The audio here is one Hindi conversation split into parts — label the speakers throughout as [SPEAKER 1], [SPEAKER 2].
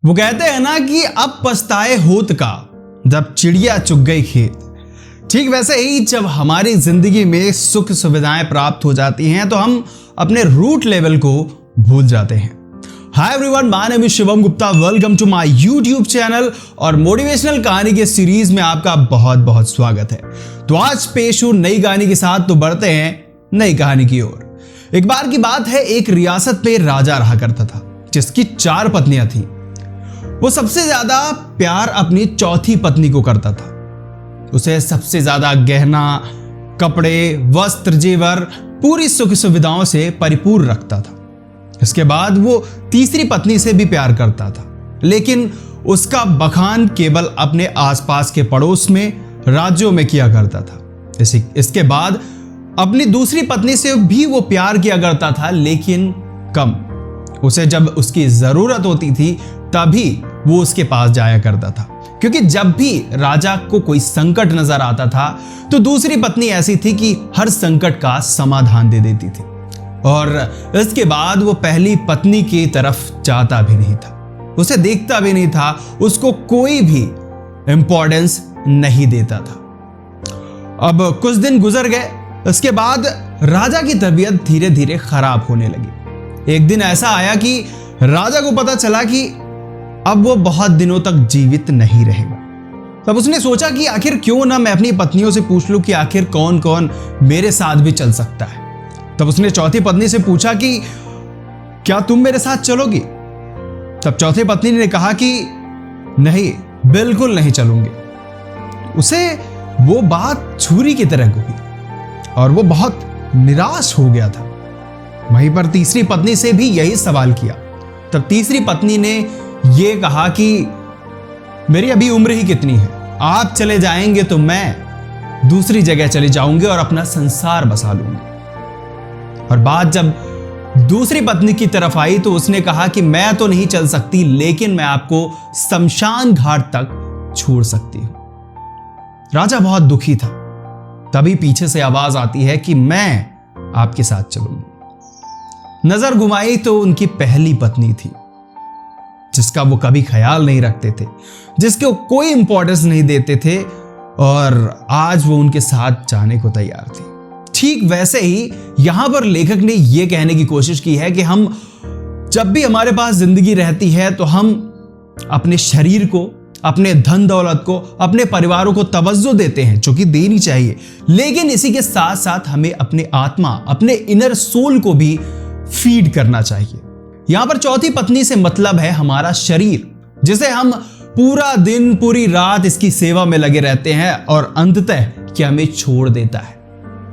[SPEAKER 1] वो कहते हैं ना कि अब पछताए होत का जब चिड़िया चुग गई खेत। ठीक वैसे ही जब हमारी जिंदगी में सुख सुविधाएं प्राप्त हो जाती हैं तो हम अपने रूट लेवल को भूल जाते हैं। Hi everyone, my name is Shivam Gupta. Welcome to my YouTube channel और मोटिवेशनल कहानी के सीरीज में आपका बहुत बहुत स्वागत है। तो आज पेश हूं नई कहानी के साथ, तो बढ़ते हैं नई कहानी की ओर। एक बार की बात है, एक रियासत में राजा रहा करता था जिसकी 4 पत्नियां थीं। वो सबसे ज्यादा प्यार अपनी चौथी पत्नी को करता था। उसे सबसे ज्यादा गहना, कपड़े, वस्त्र, जेवर, पूरी सुख सुविधाओं से परिपूर्ण रखता था। इसके बाद वो तीसरी पत्नी से भी प्यार करता था, लेकिन उसका बखान केवल अपने आसपास के पड़ोस में, राज्यों में किया करता था। इसके बाद अपनी दूसरी पत्नी से भी वो प्यार किया करता था, लेकिन कम। उसे जब उसकी जरूरत होती थी तभी वो उसके पास जाया करता था, क्योंकि जब भी राजा को कोई संकट नजर आता था तो दूसरी पत्नी ऐसी थी कि हर संकट का समाधान दे देती थी। और इसके बाद वो पहली पत्नी की तरफ जाता भी नहीं था, उसे देखता भी नहीं था, उसको कोई भी इंपॉर्टेंस नहीं देता था। अब कुछ दिन गुजर गए। इसके बाद राजा की तबीयत धीरे धीरे खराब होने लगी। एक दिन ऐसा आया कि राजा को पता चला कि अब वो बहुत दिनों तक जीवित नहीं रहेगा। तब उसने सोचा कि आखिर क्यों ना मैं अपनी पत्नियों से पूछ लूं कि आखिर कौन कौन मेरे साथ भी चल सकता है। तब उसने चौथी पत्नी से पूछा कि क्या तुम मेरे साथ चलोगी? तब चौथी पत्नी ने कहा कि नहीं, बिल्कुल नहीं चलूंगी। उसे वो बात छुरी की तरह हुई और वो बहुत निराश हो गया था। वहीं पर तीसरी पत्नी से भी यही सवाल किया। तब तीसरी पत्नी ने ये कहा कि मेरी अभी उम्र ही कितनी है, आप चले जाएंगे तो मैं दूसरी जगह चली जाऊंगी और अपना संसार बसा लूंगी। और बात जब दूसरी पत्नी की तरफ आई तो उसने कहा कि मैं तो नहीं चल सकती, लेकिन मैं आपको शमशान घाट तक छोड़ सकती हूं। राजा बहुत दुखी था। तभी पीछे से आवाज आती है कि मैं आपके साथ चलूंगी। नजर घुमाई तो उनकी पहली पत्नी थी, जिसका वो कभी ख्याल नहीं रखते थे, जिसको कोई इंपॉर्टेंस नहीं देते थे, और आज वो उनके साथ जाने को तैयार थी। ठीक वैसे ही यहां पर लेखक ने यह कहने की कोशिश की है कि हम जब भी हमारे पास जिंदगी रहती है तो हम अपने शरीर को, अपने धन दौलत को, अपने परिवारों को तवज्जो देते हैं, जो कि देनी चाहिए, लेकिन इसी के साथ साथ हमें अपने आत्मा, अपने इनर सोल को भी फीड करना चाहिए। यहां पर चौथी पत्नी से मतलब है हमारा शरीर, जिसे हम पूरा दिन, पूरी रात इसकी सेवा में लगे रहते हैं और अंततः क्या हमें छोड़ देता है।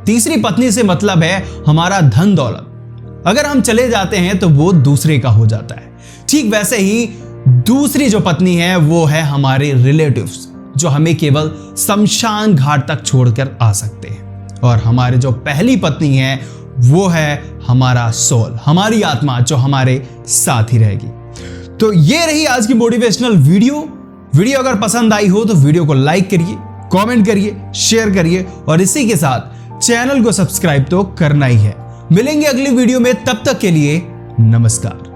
[SPEAKER 1] तीसरी पत्नी से मतलब है हमारा धन दौलत। अगर हम चले जाते हैं तो वो दूसरे का हो जाता है। ठीक वैसे ही दूसरी जो पत्नी है वो है हमारे रिलेटिव्स, जो हमें केवल शमशान घाट तक छोड़कर आ सकते हैं। और हमारे जो पहली पत्नी है वो है हमारा सोल, हमारी आत्मा, जो हमारे साथ ही रहेगी। तो ये रही आज की मोटिवेशनल वीडियो अगर पसंद आई हो तो वीडियो को लाइक करिए, कमेंट करिए, शेयर करिए और इसी के साथ चैनल को सब्सक्राइब तो करना ही है। मिलेंगे अगली वीडियो में, तब तक के लिए नमस्कार।